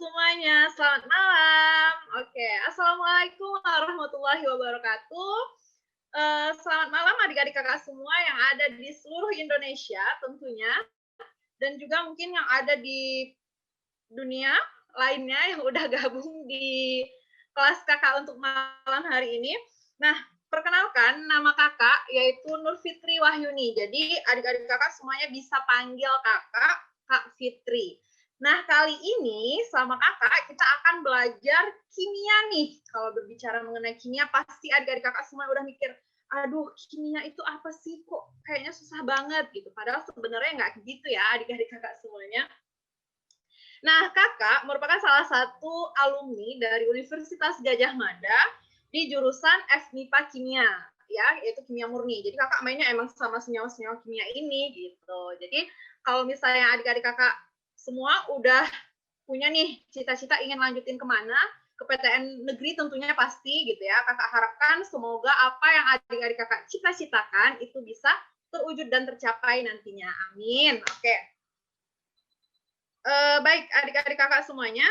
semuanya, selamat malam. Oke, assalamualaikum warahmatullahi wabarakatuh. Selamat malam adik-adik kakak semua yang ada di seluruh Indonesia tentunya, dan juga mungkin yang ada di dunia lainnya yang udah gabung di kelas kakak untuk malam hari ini. Nah, perkenalkan nama kakak yaitu Nur Fitri Wahyuni. Jadi adik-adik kakak semuanya bisa panggil kakak Kak Fitri. Nah, kali ini sama kakak kita akan belajar kimia nih. Kalau berbicara mengenai kimia, pasti adik-adik kakak semua udah mikir, aduh, kimia itu apa sih? Kok kayaknya susah banget gitu. Padahal sebenarnya nggak gitu ya adik-adik kakak semuanya. Nah, kakak merupakan salah satu alumni dari Universitas Gajah Mada di jurusan FMIPA Kimia, ya, yaitu kimia murni. Jadi kakak mainnya emang sama senyawa-senyawa kimia ini gitu. Jadi kalau misalnya adik-adik kakak semua udah punya nih cita-cita ingin lanjutin kemana, ke PTN negeri tentunya pasti gitu ya. Kakak harapkan semoga apa yang adik-adik kakak cita-citakan itu bisa terwujud dan tercapai nantinya. Amin. Oke. Baik adik-adik kakak semuanya,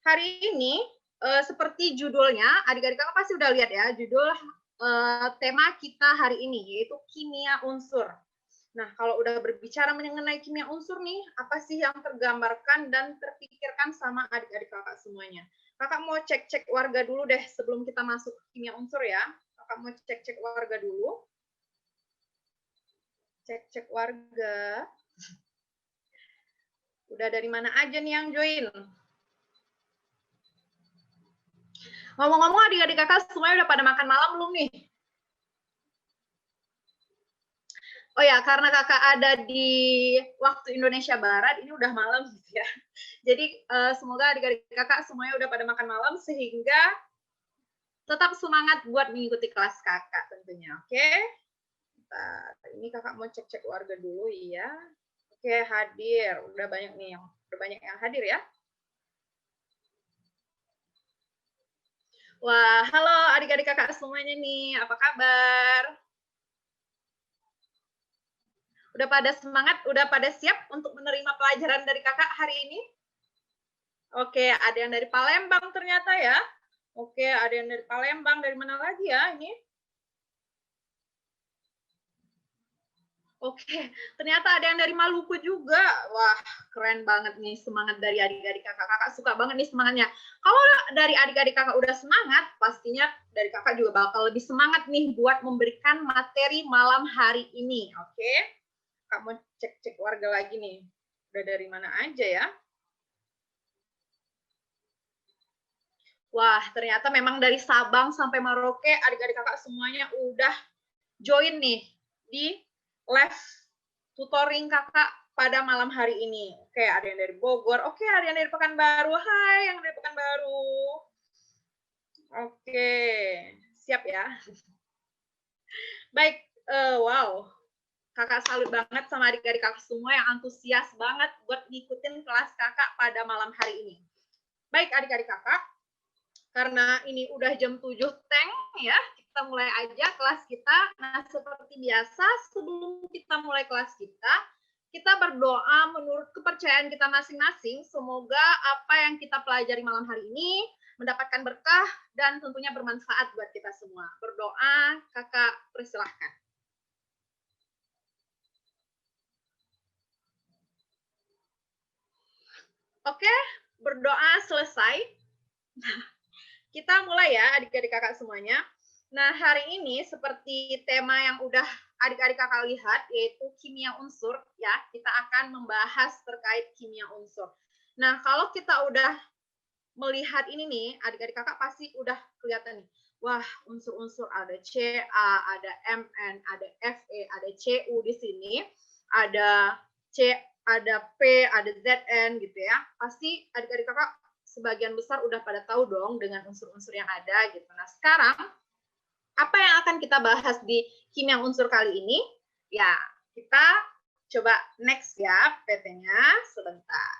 hari ini seperti judulnya, adik-adik kakak pasti udah lihat ya, judul tema kita hari ini yaitu kimia unsur. Nah, kalau udah berbicara mengenai kimia unsur nih, apa sih yang tergambarkan dan terpikirkan sama adik-adik kakak semuanya? Kakak mau cek-cek warga dulu deh sebelum kita masuk kimia unsur ya. Kakak mau cek-cek warga dulu. Cek-cek warga. Udah dari mana aja nih yang join? Ngomong-ngomong adik-adik kakak semuanya udah pada makan malam belum nih? Oh ya, karena kakak ada di waktu Indonesia Barat, ini udah malam gitu ya. Jadi semoga adik-adik kakak semuanya udah pada makan malam sehingga tetap semangat buat mengikuti kelas kakak tentunya, oke? Ini kakak mau cek-cek warga dulu ya. Oke, hadir. Udah banyak yang hadir ya. Wah, halo adik-adik kakak semuanya nih, apa kabar? Udah pada semangat, udah pada siap untuk menerima pelajaran dari kakak hari ini? Oke, ada yang dari Palembang ternyata ya. Oke, ada yang dari Palembang, dari mana lagi ya ini? Oke, ternyata ada yang dari Maluku juga. Wah, keren banget nih semangat dari adik-adik kakak. Kakak suka banget nih semangatnya. Kalau dari adik-adik kakak udah semangat, pastinya dari kakak juga bakal lebih semangat nih buat memberikan materi malam hari ini. Oke, kakak mau cek-cek warga lagi nih. Udah dari mana aja ya? Wah, ternyata memang dari Sabang sampai Merauke, adik-adik kakak semuanya udah join nih di live tutoring kakak pada malam hari ini. Oke, ada yang dari Bogor. Oke, ada yang dari Pekanbaru. Hai, yang dari Pekanbaru. Oke, siap ya. Baik, wow. Kakak salut banget sama adik-adik kakak semua yang antusias banget buat ngikutin kelas kakak pada malam hari ini. Baik, adik-adik kakak, karena ini udah jam 7 teng ya, kita mulai aja kelas kita. Nah, seperti biasa sebelum kita mulai kelas kita berdoa menurut kepercayaan kita masing-masing, semoga apa yang kita pelajari malam hari ini mendapatkan berkah dan tentunya bermanfaat buat kita semua. Berdoa, kakak persilahkan. Oke, berdoa selesai. Kita mulai ya adik-adik kakak semuanya. Nah, hari ini seperti tema yang udah adik-adik kakak lihat, yaitu kimia unsur, ya, kita akan membahas terkait kimia unsur. Nah, kalau kita udah melihat ini nih, adik-adik kakak pasti udah kelihatan nih, wah, unsur-unsur ada Ca, ada Mn, ada Fe, ada Cu di sini, ada C, ada P, ada Zn gitu ya. Pasti adik-adik kakak sebagian besar udah pada tahu dong dengan unsur-unsur yang ada gitu. Nah, sekarang apa yang akan kita bahas di kimia unsur kali ini? Ya, kita coba next ya PT-nya sebentar.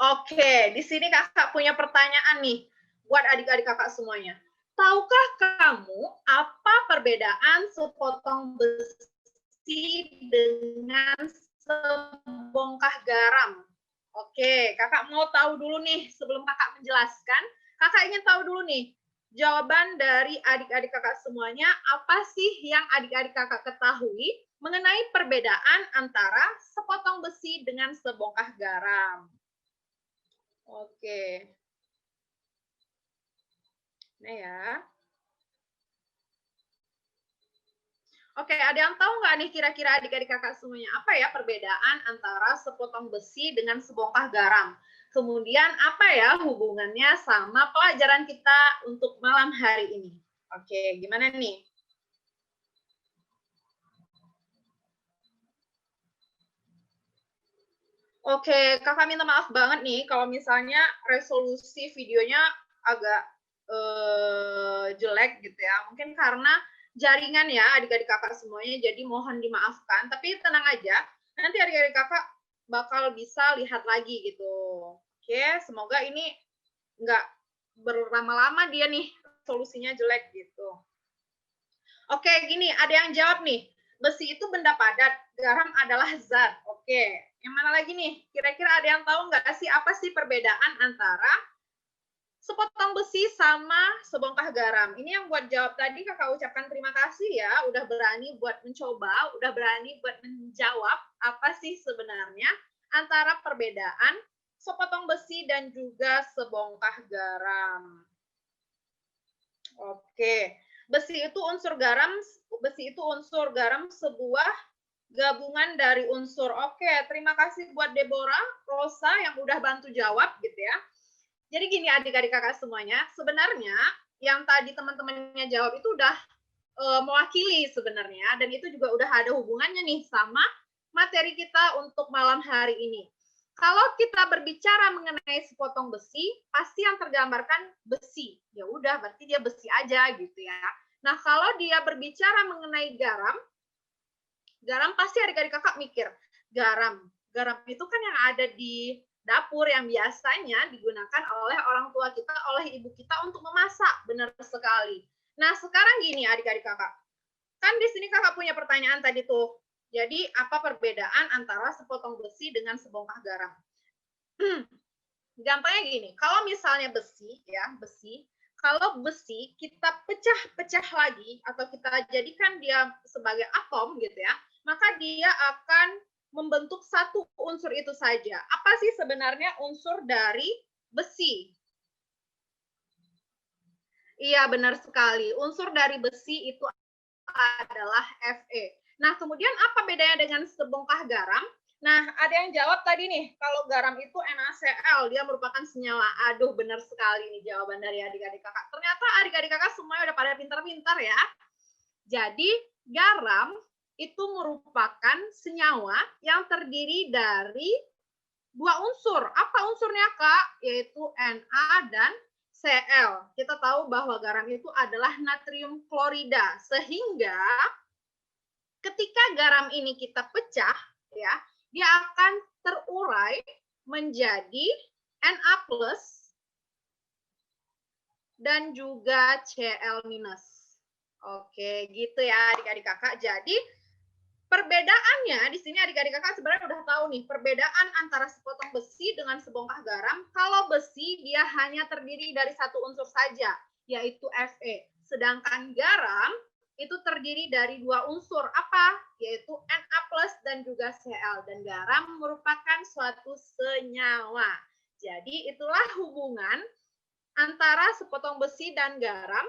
Oke, di sini kakak punya pertanyaan nih buat adik-adik kakak semuanya. Tahukah kamu apa perbedaan sepotong besi dengan sebongkah garam? Oke, kakak mau tahu dulu nih, sebelum kakak menjelaskan, kakak ingin tahu dulu nih, jawaban dari adik-adik kakak semuanya, apa sih yang adik-adik kakak ketahui mengenai perbedaan antara sepotong besi dengan sebongkah garam? Oke, nah ya. Oke, ada yang tahu nggak nih kira-kira adik-adik kakak semuanya, apa ya perbedaan antara sepotong besi dengan sebongkah garam? Kemudian apa ya hubungannya sama pelajaran kita untuk malam hari ini? Oke, gimana nih? Oke, kakak minta maaf banget nih kalau misalnya resolusi videonya agak jelek gitu ya. Mungkin karena jaringan ya adik-adik kakak semuanya, jadi mohon dimaafkan. Tapi tenang aja, nanti adik-adik kakak bakal bisa lihat lagi gitu. Oke, semoga ini nggak berlama-lama dia nih solusinya jelek gitu. Oke, gini, ada yang jawab nih. Besi itu benda padat, garam adalah zat. Oke, yang mana lagi nih? Kira-kira ada yang tahu nggak sih apa sih perbedaan antara sepotong besi sama sebongkah garam? Ini yang buat jawab tadi kakak ucapkan terima kasih ya, udah berani buat mencoba, udah berani buat menjawab apa sih sebenarnya antara perbedaan sepotong besi dan juga sebongkah garam. Oke. Besi itu unsur garam sebuah gabungan dari unsur. Oke, terima kasih buat Deborah, Rosa yang udah bantu jawab gitu ya. Jadi gini adik-adik kakak semuanya, sebenarnya yang tadi teman-temannya jawab itu udah mewakili sebenarnya dan itu juga udah ada hubungannya nih sama materi kita untuk malam hari ini. Kalau kita berbicara mengenai sepotong besi, pasti yang tergambarkan besi. Ya udah, berarti dia besi aja gitu ya. Nah, kalau dia berbicara mengenai garam, garam pasti adik-adik kakak mikir, garam. Garam itu kan yang ada di dapur yang biasanya digunakan oleh orang tua kita, oleh ibu kita untuk memasak. Benar sekali. Nah, sekarang gini adik-adik kakak. Kan di sini kakak punya pertanyaan tadi tuh. Jadi, apa perbedaan antara sepotong besi dengan sebongkah garam? Gampangnya gini, kalau misalnya besi ya, kalau besi kita pecah-pecah lagi atau kita jadikan dia sebagai atom gitu ya, maka dia akan membentuk satu unsur itu saja. Apa sih sebenarnya unsur dari besi? Iya, benar sekali. Unsur dari besi itu adalah Fe. Nah, kemudian apa bedanya dengan sebongkah garam? Nah, ada yang jawab tadi nih, kalau garam itu NaCl, dia merupakan senyawa. Aduh, benar sekali nih jawaban dari adik-adik kakak. Ternyata adik-adik kakak semuanya udah pada pintar-pintar ya. Jadi, garam itu merupakan senyawa yang terdiri dari dua unsur. Apa unsurnya, Kak? Yaitu Na dan Cl. Kita tahu bahwa garam itu adalah natrium klorida, sehingga ketika garam ini kita pecah, ya, dia akan terurai menjadi Na plus dan juga Cl minus. Oke, gitu ya adik-adik kakak. Jadi perbedaannya di sini adik-adik kakak sebenarnya udah tahu nih perbedaan antara sepotong besi dengan sebongkah garam. Kalau besi dia hanya terdiri dari satu unsur saja, yaitu Fe. Sedangkan garam itu terdiri dari dua unsur apa? Yaitu Na plus dan juga Cl. Dan garam merupakan suatu senyawa. Jadi itulah hubungan antara sepotong besi dan garam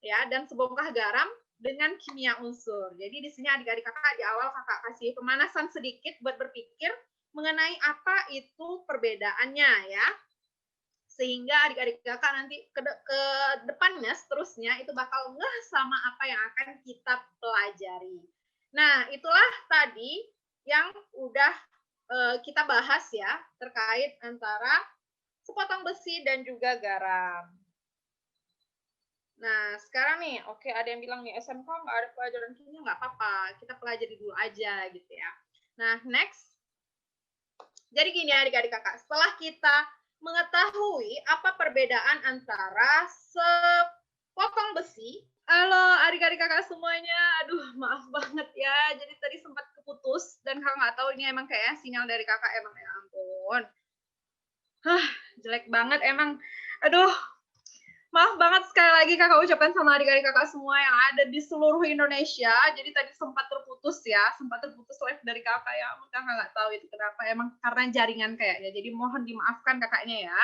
ya dan sebongkah garam dengan kimia unsur. Jadi di sini adik-adik kakak di awal kakak kasih pemanasan sedikit buat berpikir mengenai apa itu perbedaannya ya. Sehingga adik-adik kakak nanti ke depannya seterusnya itu bakal ngeh sama apa yang akan kita pelajari. Nah, itulah tadi yang udah kita bahas ya terkait antara sepotong besi dan juga garam. Nah, sekarang nih, oke ada yang bilang nih, SMK nggak ada pelajaran kimia, nggak apa-apa, kita pelajari dulu aja gitu ya. Nah, next. Jadi gini adik-adik kakak, setelah kita mengetahui apa perbedaan antara sepotong besi, halo adik-adik kakak semuanya, aduh maaf banget ya, jadi tadi sempat keputus, dan kakak nggak tahu ini emang kayak sinyal dari kakak emang ya ampun. Hah, jelek banget emang. Aduh, maaf banget sekali lagi Kakak ucapkan sama adik-adik Kakak semua yang ada di seluruh Indonesia. Jadi tadi sempat terputus ya, sempat terputus live dari Kakak ya. Kakak nggak tahu itu kenapa, emang karena jaringan kayaknya. Jadi mohon dimaafkan Kakaknya ya.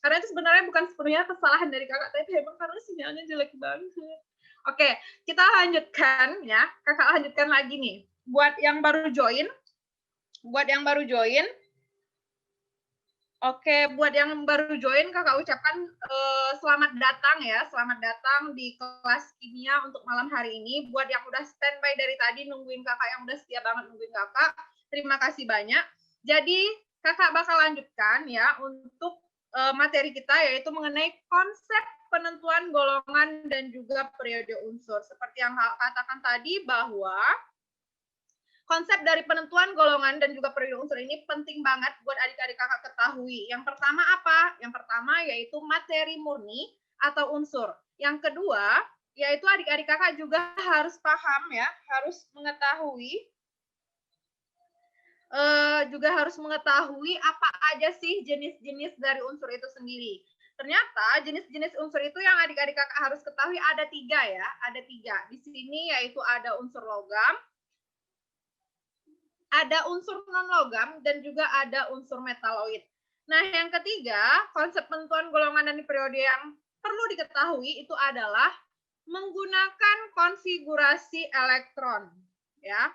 Karena itu sebenarnya bukan sepenuhnya kesalahan dari Kakak, tapi emang karena sinyalnya jelek banget. Oke, kita lanjutkan ya. Kakak lanjutkan lagi nih. Buat yang baru join, Oke, buat yang baru join, Kakak ucapkan selamat datang ya, selamat datang di kelas kimia untuk malam hari ini. Buat yang udah standby dari tadi nungguin Kakak, yang udah setia banget nungguin Kakak, terima kasih banyak. Jadi Kakak bakal lanjutkan ya untuk materi kita, yaitu mengenai konsep penentuan golongan dan juga periode unsur. Seperti yang Kakak katakan tadi bahwa konsep dari penentuan golongan dan juga periode unsur ini penting banget buat adik-adik kakak ketahui. Yang pertama apa? Yang pertama yaitu materi murni atau unsur. Yang kedua, yaitu adik-adik kakak juga harus paham ya, harus mengetahui apa aja sih jenis-jenis dari unsur itu sendiri. Ternyata jenis-jenis unsur itu yang adik-adik kakak harus ketahui ada 3 ya, ada 3. Di sini yaitu ada unsur logam, ada unsur non-logam, dan juga ada unsur metaloid. Nah, yang ketiga, konsep penentuan golongan dan periode yang perlu diketahui itu adalah menggunakan konfigurasi elektron. Ya,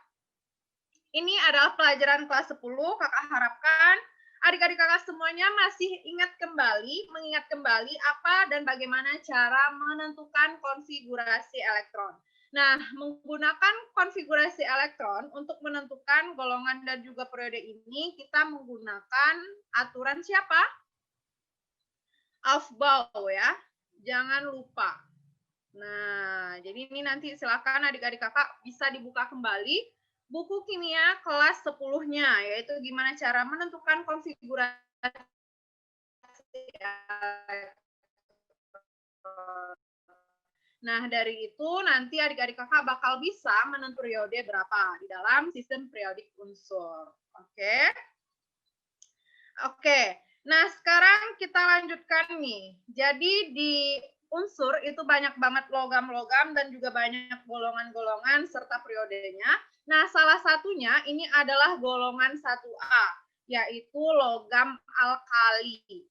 ini adalah pelajaran kelas 10, kakak harapkan adik-adik kakak semuanya masih mengingat kembali apa dan bagaimana cara menentukan konfigurasi elektron. Nah, menggunakan konfigurasi elektron untuk menentukan golongan dan juga periode ini, kita menggunakan aturan siapa? Aufbau ya, jangan lupa. Nah, jadi ini nanti silakan adik-adik kakak bisa dibuka kembali buku kimia kelas 10-nya, yaitu gimana cara menentukan konfigurasi elektron. Nah, dari itu nanti adik-adik kakak bakal bisa menentukan periode berapa di dalam sistem periodik unsur. Oke? Oke. Nah, sekarang kita lanjutkan nih. Jadi di unsur itu banyak banget logam-logam dan juga banyak golongan-golongan serta periodenya. Nah, salah satunya ini adalah golongan 1A, yaitu logam alkali.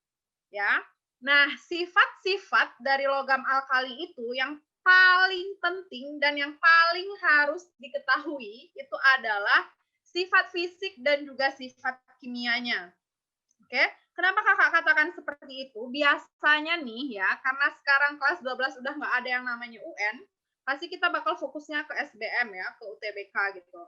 Ya. Nah, sifat-sifat dari logam alkali itu yang paling penting dan yang paling harus diketahui itu adalah sifat fisik dan juga sifat kimianya. Oke, kenapa kakak katakan seperti itu? Biasanya nih ya, karena sekarang kelas 12 udah nggak ada yang namanya UN, pasti kita bakal fokusnya ke SBM ya, ke UTBK gitu.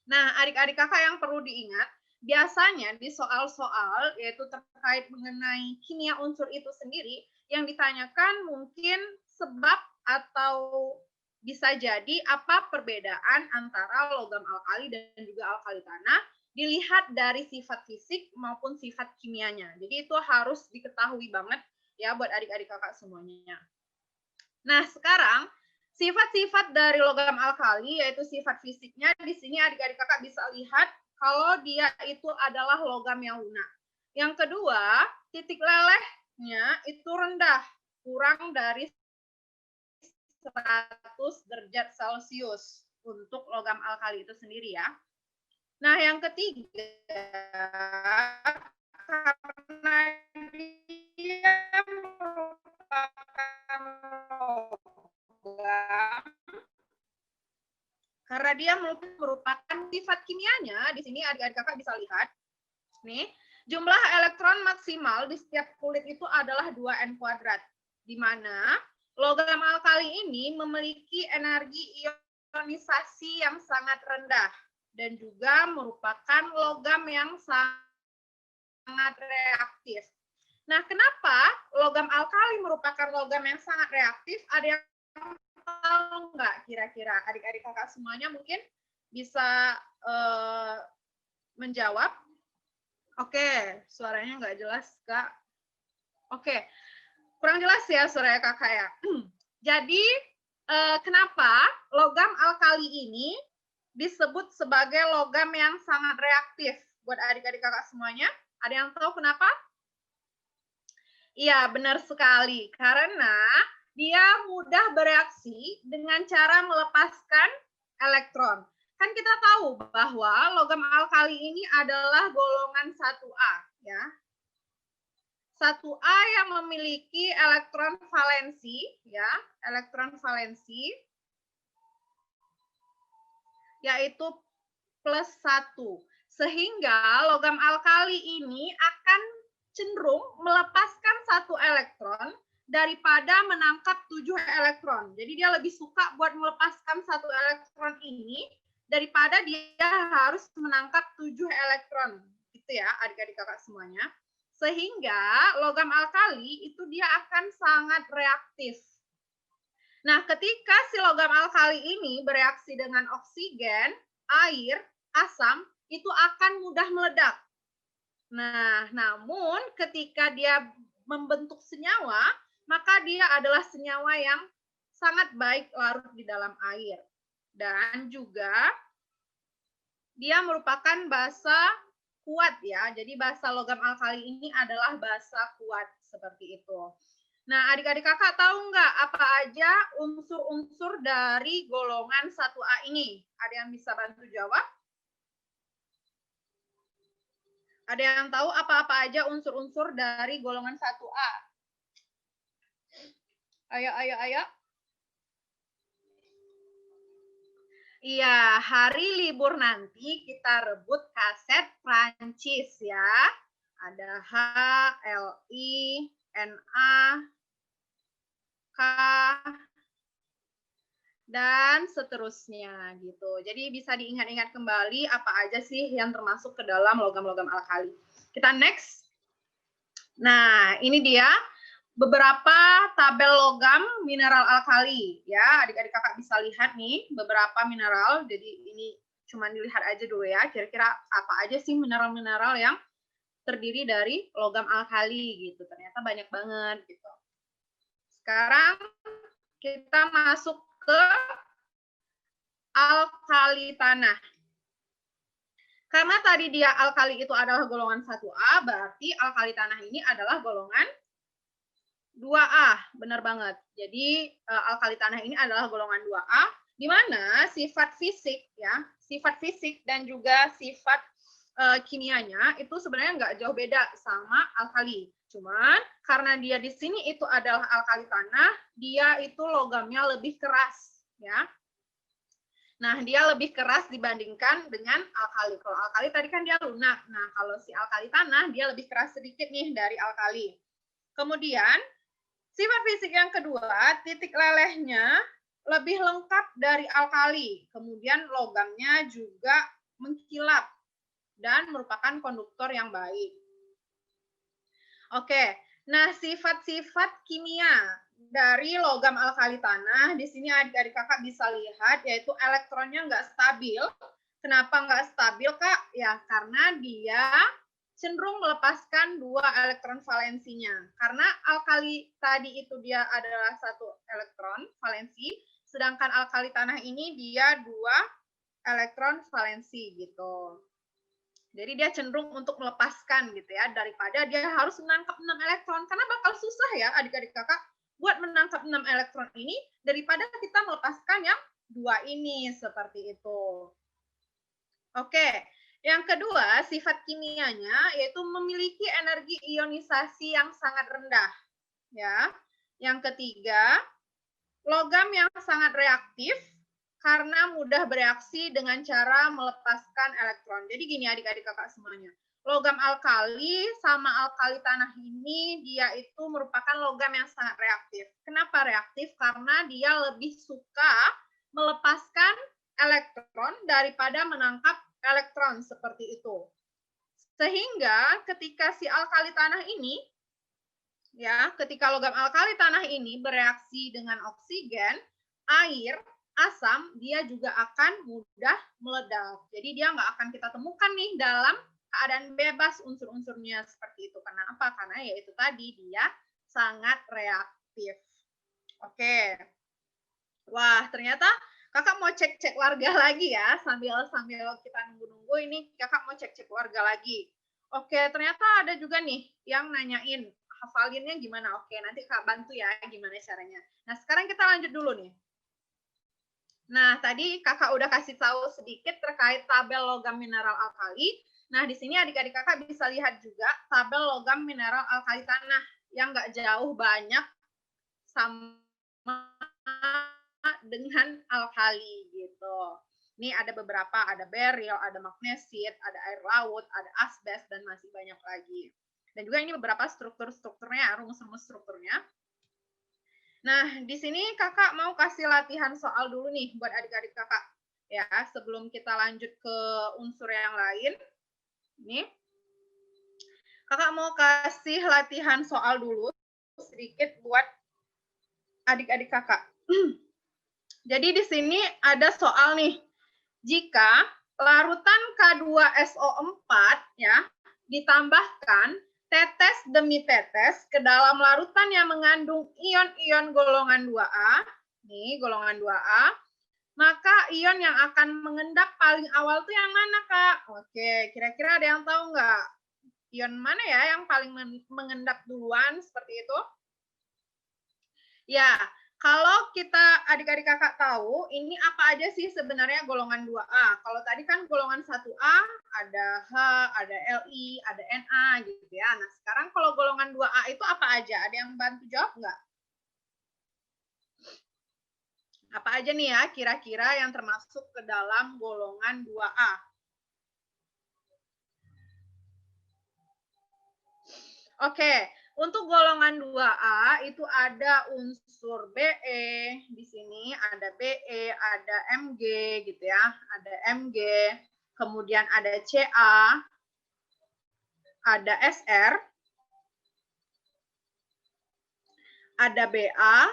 Nah, adik-adik kakak yang perlu diingat, biasanya di soal-soal yaitu terkait mengenai kimia unsur itu sendiri, yang ditanyakan mungkin sebab atau bisa jadi apa perbedaan antara logam alkali dan juga alkali tanah dilihat dari sifat fisik maupun sifat kimianya. Jadi itu harus diketahui banget ya buat adik-adik kakak semuanya. Nah, sekarang sifat-sifat dari logam alkali yaitu sifat fisiknya, di sini adik-adik kakak bisa lihat kalau dia itu adalah logam yang lunak. Yang kedua, titik lelehnya itu rendah, kurang dari 100 derajat Celcius untuk logam alkali itu sendiri ya. Nah, yang ketiga, karena dia merupakan logam, karena dia merupakan sifat kimianya, di sini adik-adik kakak bisa lihat, nih, jumlah elektron maksimal di setiap kulit itu adalah 2N kuadrat, di mana logam alkali ini memiliki energi ionisasi yang sangat rendah, dan juga merupakan logam yang sangat reaktif. Nah, kenapa logam alkali merupakan logam yang sangat reaktif? Ada yang tahu nggak kira-kira? Adik-adik kakak semuanya mungkin bisa menjawab. Oke, suaranya nggak jelas, Kak. Oke, kurang jelas ya suaranya kakak ya. Jadi, kenapa logam alkali ini disebut sebagai logam yang sangat reaktif? Buat adik-adik kakak semuanya, ada yang tahu kenapa? Iya, benar sekali. Karena dia mudah bereaksi dengan cara melepaskan elektron. Kan kita tahu bahwa logam alkali ini adalah golongan 1A, ya. 1A yang memiliki elektron valensi, ya, elektron valensi, yaitu +1. Sehingga logam alkali ini akan cenderung melepaskan 1 elektron daripada menangkap 7 elektron. Jadi dia lebih suka buat melepaskan 1 elektron ini daripada dia harus menangkap 7 elektron. Gitu ya, adik-adik kakak semuanya. Sehingga logam alkali itu dia akan sangat reaktif. Nah, ketika si logam alkali ini bereaksi dengan oksigen, air, asam, itu akan mudah meledak. Nah, namun ketika dia membentuk senyawa, maka dia adalah senyawa yang sangat baik larut di dalam air. Dan juga dia merupakan basa kuat ya. Jadi basa logam alkali ini adalah basa kuat seperti itu. Nah, adik-adik kakak tahu nggak apa aja unsur-unsur dari golongan 1A ini? Ada yang bisa bantu jawab? Ada yang tahu apa-apa aja unsur-unsur dari golongan 1A? Ayo, ayo, ayo. Iya, hari libur nanti kita rebut kaset Prancis ya. Ada H, L, I, N, A, K, dan seterusnya gitu. Jadi bisa diingat-ingat kembali apa aja sih yang termasuk ke dalam logam-logam alkali. Kita next. Nah, ini dia beberapa tabel logam mineral alkali ya. Adik-adik kakak bisa lihat nih beberapa mineral. Jadi ini cuma dilihat aja dulu ya. Kira-kira apa aja sih mineral-mineral yang terdiri dari logam alkali gitu. Ternyata banyak banget gitu. Sekarang kita masuk ke alkali tanah. Karena tadi dia alkali itu adalah golongan 1A, berarti alkali tanah ini adalah golongan 2A. Benar banget. Jadi alkali tanah ini adalah golongan 2A, di mana sifat fisik ya, sifat fisik dan juga sifat kimianya itu sebenarnya nggak jauh beda sama alkali. Cuman karena dia di sini itu adalah alkali tanah, dia itu logamnya lebih keras, ya. Nah, dia lebih keras dibandingkan dengan alkali. Kalau alkali tadi kan dia lunak. Nah, kalau si alkali tanah, dia lebih keras sedikit nih dari alkali. Kemudian, sifat fisik yang kedua, titik lelehnya lebih lengkap dari alkali. Kemudian logamnya juga mengkilap dan merupakan konduktor yang baik. Oke, nah sifat-sifat kimia dari logam alkali tanah, di sini adik-adik kakak bisa lihat, yaitu elektronnya nggak stabil. Kenapa nggak stabil, Kak? Ya, karena dia cenderung melepaskan 2 elektron valensinya. Karena alkali tadi itu dia adalah 1 elektron valensi, sedangkan alkali tanah ini dia 2 elektron valensi gitu. Jadi dia cenderung untuk melepaskan gitu ya, daripada dia harus menangkap 6 elektron. Karena bakal susah ya adik-adik kakak buat menangkap 6 elektron ini daripada kita melepaskan yang 2 ini, seperti itu. Oke, yang kedua sifat kimianya yaitu memiliki energi ionisasi yang sangat rendah. Ya. Yang ketiga, logam yang sangat reaktif karena mudah bereaksi dengan cara melepaskan elektron. Jadi gini adik-adik kakak semuanya. Logam alkali sama alkali tanah ini dia itu merupakan logam yang sangat reaktif. Kenapa reaktif? Karena dia lebih suka melepaskan elektron daripada menangkap elektron seperti itu. Sehingga ketika si alkali tanah ini ya, ketika logam alkali tanah ini bereaksi dengan oksigen, air, asam, dia juga akan mudah meledak. Jadi dia nggak akan kita temukan nih dalam keadaan bebas unsur-unsurnya seperti itu. Kenapa? Karena ya itu tadi dia sangat reaktif. Oke. Wah, ternyata kakak mau cek-cek warga lagi ya, sambil kita nunggu-nunggu ini kakak mau cek-cek warga lagi. Oke, ternyata ada juga nih yang nanyain hafalinnya gimana? Oke, nanti Kak bantu ya gimana caranya. Nah, sekarang kita lanjut dulu nih. Nah, tadi Kakak udah kasih tahu sedikit terkait tabel logam mineral alkali. Nah, di sini adik-adik Kakak bisa lihat juga tabel logam mineral alkali tanah yang nggak jauh banyak sama dengan alkali gitu. Ini ada beberapa, ada beril, ada magnesit, ada air laut, ada asbes, dan masih banyak lagi. Dan juga ini beberapa strukturnya, rumus-rumus strukturnya. Nah, di sini kakak mau kasih latihan soal dulu nih buat adik-adik kakak. Ya, sebelum kita lanjut ke unsur yang lain. Nih, kakak mau kasih latihan soal dulu sedikit buat adik-adik kakak. Jadi di sini ada soal nih. Jika larutan K2SO4 ya ditambahkan tetes demi tetes ke dalam larutan yang mengandung ion-ion golongan 2A, nih golongan 2A, maka ion yang akan mengendap paling awal tuh yang mana, Kak? Oke, kira-kira ada yang tahu nggak? Ion mana ya yang paling mengendap duluan seperti itu? Ya, kalau kita adik-adik kakak tahu, ini apa aja sih sebenarnya golongan 2A? Kalau tadi kan golongan 1A, ada H, ada Li, ada Na gitu ya. Nah, sekarang kalau golongan 2A itu apa aja? Ada yang bantu jawab nggak? Apa aja nih ya kira-kira yang termasuk ke dalam golongan 2A? Oke, untuk golongan 2A itu ada unsur Be, di sini ada Be, ada Mg gitu ya, ada Mg, kemudian ada Ca, ada Sr, ada Ba,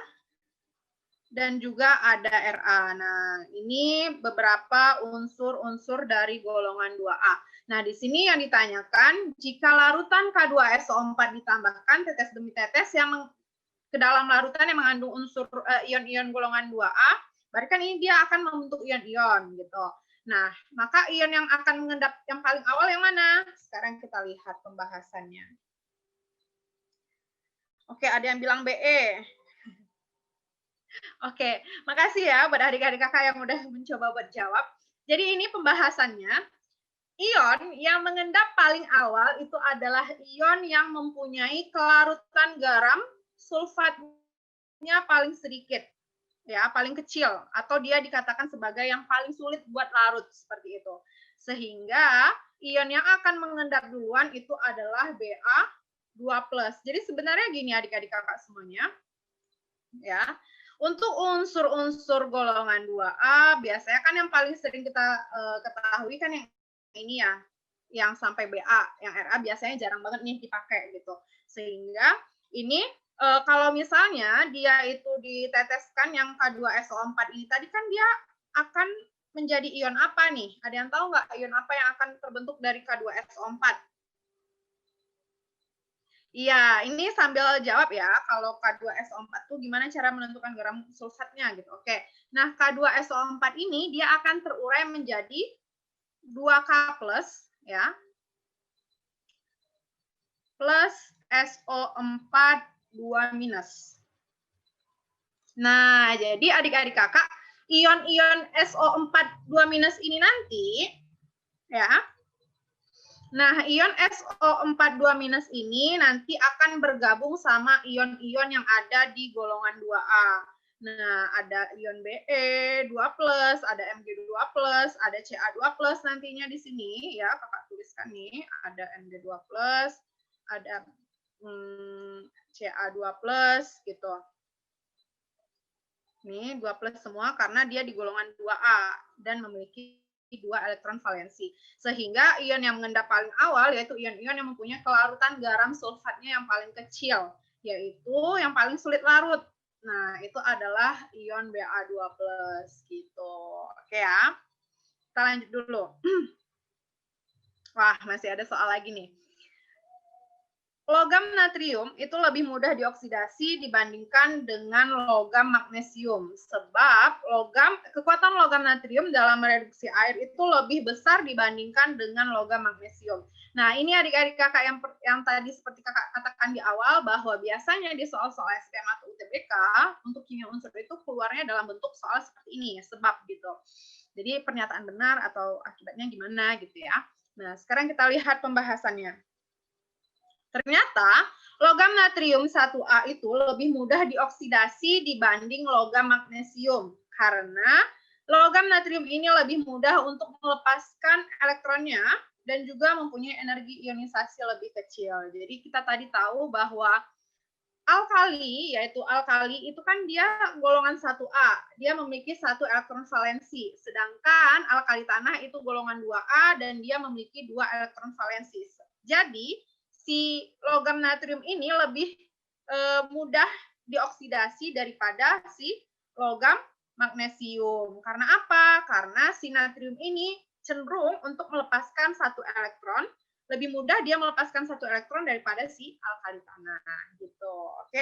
dan juga ada Ra. Nah, ini beberapa unsur-unsur dari golongan 2A. Nah, di sini yang ditanyakan, jika larutan K2SO4 ditambahkan tetes demi tetes yang ke dalam larutan yang mengandung unsur ion-ion golongan 2A, berarti kan ini dia akan membentuk ion-ion gitu. Nah, maka ion yang akan mengendap yang paling awal yang mana? Sekarang kita lihat pembahasannya. Oke, ada yang bilang Be. Oke, makasih ya buat adik-adik kakak yang udah mencoba buat jawab. Jadi ini pembahasannya. Ion yang mengendap paling awal itu adalah ion yang mempunyai kelarutan garam sulfatnya paling sedikit, ya paling kecil, atau dia dikatakan sebagai yang paling sulit buat larut seperti itu. Sehingga ion yang akan mengendap duluan itu adalah Ba2+. Jadi sebenarnya gini adik-adik kakak semuanya, ya. Untuk unsur-unsur golongan 2A, biasanya kan yang paling sering kita ketahui kan yang ini ya, yang sampai Ba, yang Ra biasanya jarang banget nih dipakai gitu. Sehingga ini kalau misalnya dia itu diteteskan yang K2SO4 ini tadi kan dia akan menjadi ion apa nih? Ada yang tahu nggak ion apa yang akan terbentuk dari K2SO4? Iya, ini sambil jawab ya, kalau K2SO4 tuh gimana cara menentukan garam sulfatnya gitu. Oke, nah K2SO4 ini dia akan terurai menjadi 2K+, ya, plus SO4 2-. Nah, jadi adik-adik kakak, ion-ion SO4 2- ini nanti, ya, nah, ion SO4 2- ini nanti akan bergabung sama ion-ion yang ada di golongan 2A. Nah, ada ion Be 2+, ada Mg 2+, ada Ca 2+ nantinya di sini ya, kakak tuliskan nih, ada Mg 2+, ada Ca 2+ gitu. Nih 2+ semua karena dia di golongan 2A dan memiliki 2 elektron valensi. Sehingga ion yang mengendap paling awal yaitu ion-ion yang mempunyai kelarutan garam sulfatnya yang paling kecil, yaitu yang paling sulit larut. Nah, itu adalah ion Ba2+ gitu. Oke ya. Kita lanjut dulu. Wah, masih ada soal lagi nih. Logam natrium itu lebih mudah dioksidasi dibandingkan dengan logam magnesium. Sebab kekuatan logam natrium dalam mereduksi air itu lebih besar dibandingkan dengan logam magnesium. Nah, ini adik-adik kakak yang tadi seperti kakak katakan di awal, bahwa biasanya di soal-soal SPM atau UTBK, untuk kimia unsur itu keluarnya dalam bentuk soal seperti ini, sebab gitu. Jadi pernyataan benar atau akibatnya gimana gitu ya. Nah, sekarang kita lihat pembahasannya. Ternyata logam natrium 1A itu lebih mudah dioksidasi dibanding logam magnesium, karena logam natrium ini lebih mudah untuk melepaskan elektronnya dan juga mempunyai energi ionisasi lebih kecil. Jadi kita tadi tahu bahwa alkali, yaitu alkali itu kan dia golongan 1A, dia memiliki 1 elektron valensi, sedangkan alkali tanah itu golongan 2A dan dia memiliki 2 elektron valensi. Jadi si logam natrium ini lebih mudah dioksidasi daripada si logam magnesium. Karena apa? Karena si natrium ini cenderung untuk melepaskan 1 elektron, lebih mudah dia melepaskan 1 elektron daripada si alkali tanah gitu. Oke?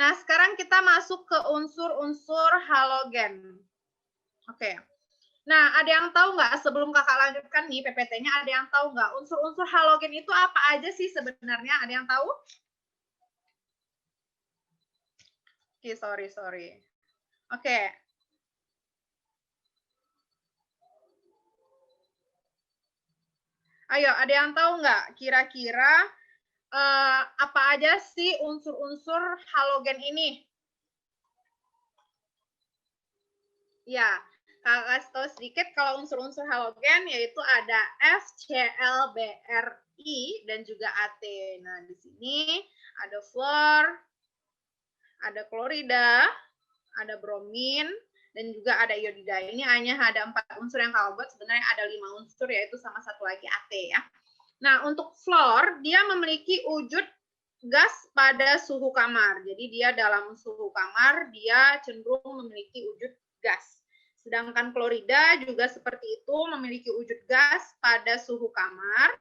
Nah, sekarang kita masuk ke unsur-unsur halogen. Oke. Nah, ada yang tahu nggak sebelum kakak lanjutkan nih PPT-nya, ada yang tahu nggak unsur-unsur halogen itu apa aja sih sebenarnya? Ada yang tahu? Oke, sorry. Oke. Ayo, ada yang tahu nggak kira-kira apa aja sih unsur-unsur halogen ini? Ya, kakak kasih tahu sedikit kalau unsur-unsur halogen yaitu ada FCl-BrI dan juga AT. Nah, di sini ada fluor, ada klorida, ada bromin, dan juga ada iodida. Ini hanya ada 4 unsur yang kakak buat, sebenarnya ada 5 unsur yaitu sama satu lagi AT ya. Nah, untuk fluor dia memiliki wujud gas pada suhu kamar. Jadi dia dalam suhu kamar dia cenderung memiliki wujud gas. Sedangkan klorida juga seperti itu, memiliki wujud gas pada suhu kamar.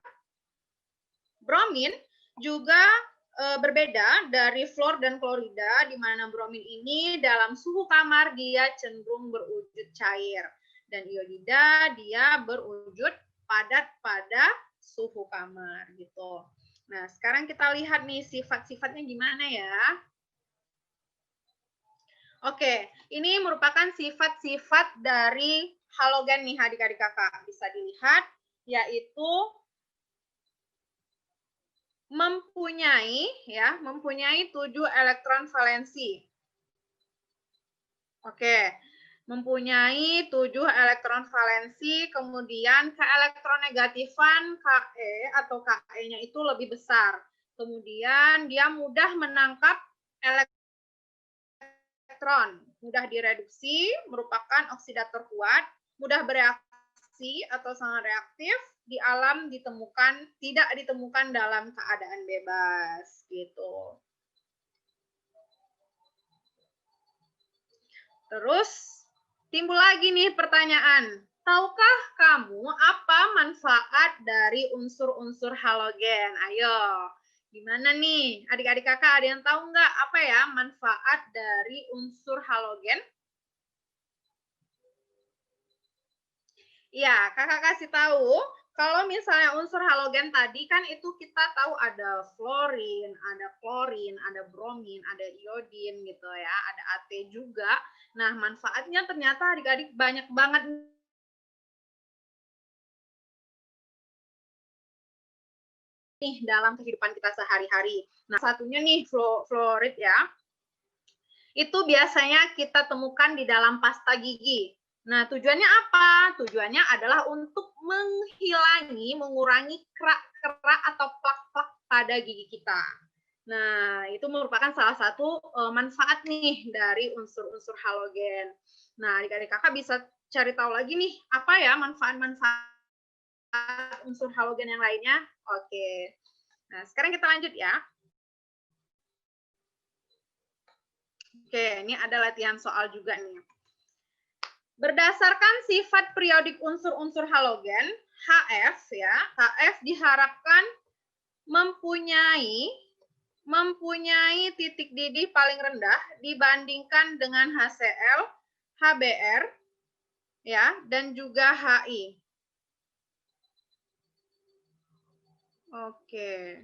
Bromin juga berbeda dari fluor dan klorida, di mana bromin ini dalam suhu kamar dia cenderung berwujud cair. Dan iodida dia berwujud padat pada suhu kamar gitu. Nah, sekarang kita lihat nih sifat-sifatnya gimana ya. Oke, ini merupakan sifat-sifat dari halogen nih adik-adik kakak. Bisa dilihat, yaitu mempunyai 7 elektron valensi. Oke, mempunyai 7 elektron valensi, kemudian keelektronegatifan Ke atau Ke-nya itu lebih besar. Kemudian dia mudah menangkap elektron, mudah direduksi, merupakan oksidator kuat, mudah bereaksi atau sangat reaktif, di alam tidak ditemukan dalam keadaan bebas gitu. Terus timbul lagi nih pertanyaan, tahukah kamu apa manfaat dari unsur-unsur halogen? Ayo, gimana nih? Adik-adik kakak ada yang tahu nggak apa ya manfaat dari unsur halogen? Iya, kakak kasih tahu. Kalau misalnya unsur halogen tadi kan itu kita tahu ada fluorin, ada klorin, ada bromin, ada iodin gitu ya, ada AT juga. Nah, manfaatnya ternyata adik-adik banyak banget nih dalam kehidupan kita sehari-hari. Nah, satunya nih fluorid ya. Itu biasanya kita temukan di dalam pasta gigi. Nah, tujuannya apa? Tujuannya adalah untuk mengurangi kerak-kerak atau plak-plak pada gigi kita. Nah, itu merupakan salah satu manfaat nih dari unsur-unsur halogen. Nah, adik-adik kakak bisa cari tahu lagi nih, apa ya manfaat-manfaat unsur halogen yang lainnya? Oke. Nah, sekarang kita lanjut ya. Oke, ini ada latihan soal juga nih. Berdasarkan sifat periodik unsur-unsur halogen, HF ya, HF diharapkan mempunyai titik didih paling rendah dibandingkan dengan HCl, HBr ya, dan juga HI. Oke.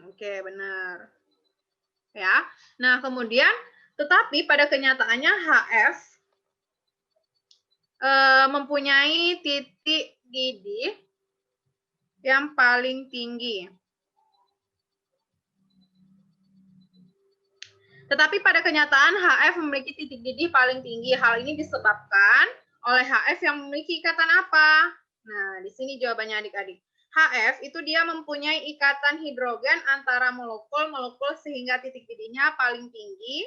Oke, benar. Ya. Nah, kemudian tetapi pada kenyataannya HF mempunyai titik didih yang paling tinggi. Tetapi pada kenyataan HF memiliki titik didih paling tinggi. Hal ini disebabkan oleh HF yang memiliki ikatan apa? Nah, di sini jawabannya adik-adik. HF itu dia mempunyai ikatan hidrogen antara molekul-molekul sehingga titik didihnya paling tinggi.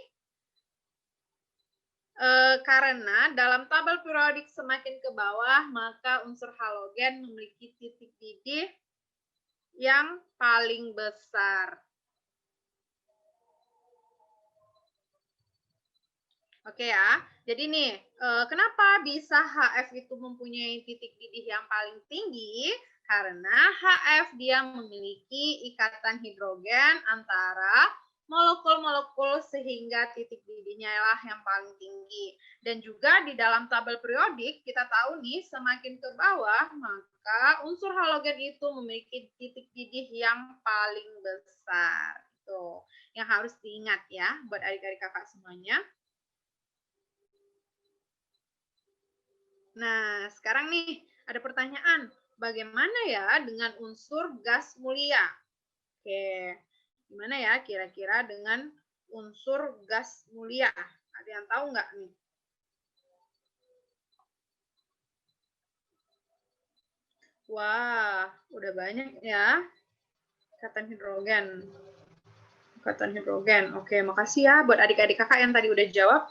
Karena dalam tabel periodik semakin ke bawah, maka unsur halogen memiliki titik didih yang paling besar. Oke ya, jadi nih, kenapa bisa HF itu mempunyai titik didih yang paling tinggi? Karena HF dia memiliki ikatan hidrogen antara molekul-molekul sehingga titik didihnya lah yang paling tinggi. Dan juga di dalam tabel periodik kita tahu nih, semakin ke bawah maka unsur halogen itu memiliki titik didih yang paling besar. Tuh, yang harus diingat ya buat adik-adik kakak semuanya. Nah, sekarang nih ada pertanyaan, bagaimana ya dengan unsur gas mulia? Oke, gimana ya kira-kira dengan unsur gas mulia? Ada yang tahu nggak nih? Wah, udah banyak ya. Ikatan hidrogen. Ikatan hidrogen. Oke, makasih ya buat adik-adik kakak yang tadi udah jawab.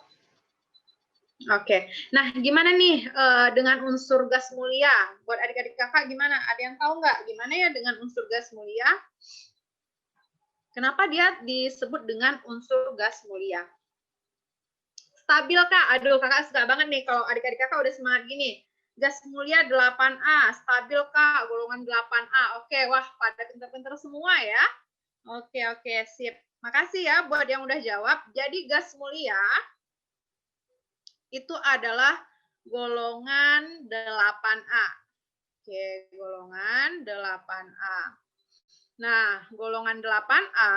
Oke, nah gimana nih dengan unsur gas mulia? Buat adik-adik kakak gimana? Ada yang tahu nggak gimana ya dengan unsur gas mulia? Kenapa dia disebut dengan unsur gas mulia? Stabil kak? Aduh kakak suka banget nih kalau adik-adik kakak udah semangat gini. Gas mulia 8A, stabil kak, golongan 8A. Oke, wah pada pinter-pinter semua ya. Oke, sip. Makasih ya buat yang udah jawab. Jadi gas mulia itu adalah golongan 8A. Oke, golongan 8A. Nah, golongan 8A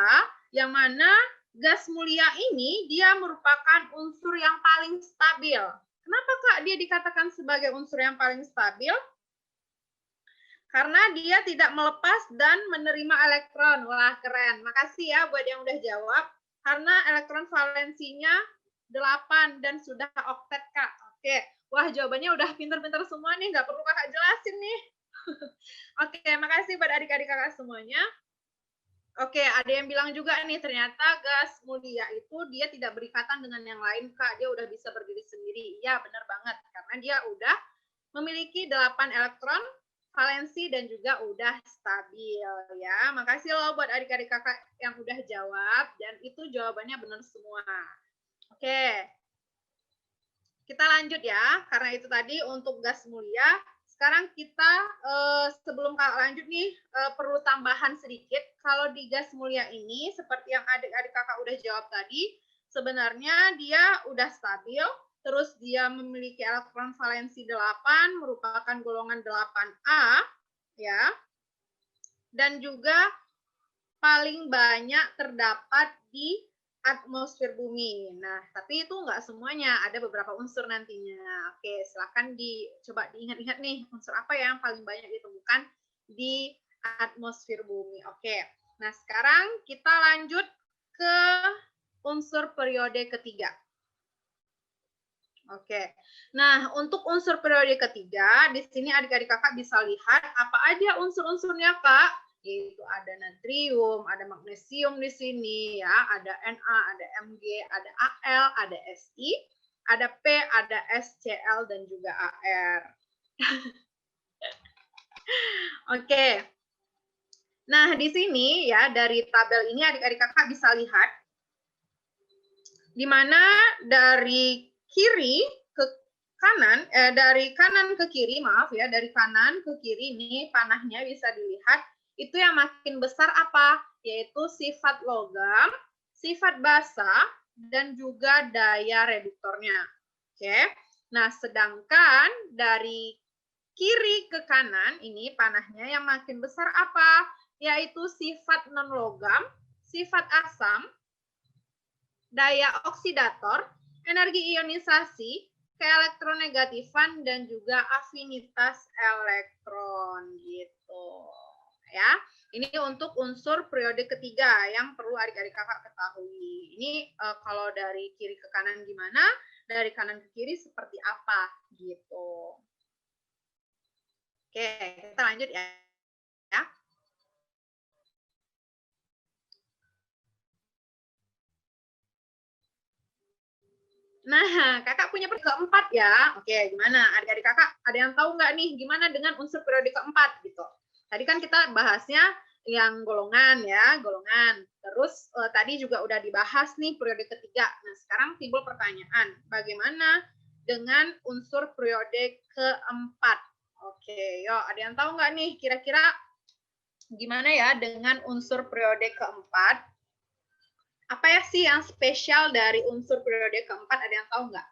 yang mana gas mulia ini dia merupakan unsur yang paling stabil. Kenapa Kak dia dikatakan sebagai unsur yang paling stabil? Karena dia tidak melepas dan menerima elektron. Wah, keren. Makasih ya buat yang udah jawab. Karena elektron valensinya 8 dan sudah oktet, Kak. Oke. Wah, jawabannya udah pinter-pinter semua nih. Nggak perlu Kakak jelasin nih. Oke, makasih buat adik-adik kakak semuanya. Oke, ada yang bilang juga nih, ternyata gas mulia itu dia tidak berikatan dengan yang lain, Kak. Dia udah bisa berdiri sendiri. Ya, benar banget. Karena dia udah memiliki 8 elektron valensi dan juga udah stabil ya. Makasih loh buat adik-adik kakak yang udah jawab dan itu jawabannya benar semua. Oke. Kita lanjut ya, karena itu tadi untuk gas mulia. Sekarang kita sebelum lanjut nih perlu tambahan sedikit. Kalau di gas mulia ini seperti yang adik-adik kakak udah jawab tadi, sebenarnya dia udah stabil, terus dia memiliki elektron valensi 8, merupakan golongan 8A, ya. Dan juga paling banyak terdapat di atmosfer bumi. Nah, tapi itu nggak semuanya, ada beberapa unsur nantinya. Oke, silahkan coba diingat-ingat nih, unsur apa yang paling banyak ditemukan di atmosfer bumi. Oke, nah sekarang kita lanjut ke unsur periode ketiga. Oke, nah untuk unsur periode ketiga, di sini adik-adik kakak bisa lihat apa aja unsur-unsurnya, Kak. Yaitu ada natrium, ada magnesium di sini ya, ada Na, ada Mg, ada Al, ada Si, ada P, ada SCl dan juga Ar. Oke. Nah, di sini ya dari tabel ini adik-adik kakak bisa lihat di mana dari kiri ke kanan, dari kanan ke kiri, maaf ya, dari kanan ke kiri ini panahnya bisa dilihat itu yang makin besar apa? Yaitu sifat logam, sifat basa, dan juga daya reduktornya. Oke. Nah, sedangkan dari kiri ke kanan ini panahnya yang makin besar apa? Yaitu sifat non-logam, sifat asam, daya oksidator, energi ionisasi, keelektronegatifan, dan juga afinitas elektron gitu. Ya, ini untuk unsur periode ketiga yang perlu adik-adik kakak ketahui. Ini kalau dari kiri ke kanan gimana, dari kanan ke kiri seperti apa gitu. Oke, kita lanjut ya. Nah, kakak punya periode keempat ya. Oke, gimana? Adik-adik kakak ada yang tahu nggak nih gimana dengan unsur periode keempat gitu? Tadi kan kita bahasnya yang golongan ya, golongan. Terus tadi juga udah dibahas nih periode ketiga. Nah, sekarang timbul pertanyaan, bagaimana dengan unsur periode keempat? Oke, yuk ada yang tahu nggak nih kira-kira gimana ya dengan unsur periode keempat? Apa ya sih yang spesial dari unsur periode keempat? Ada yang tahu nggak?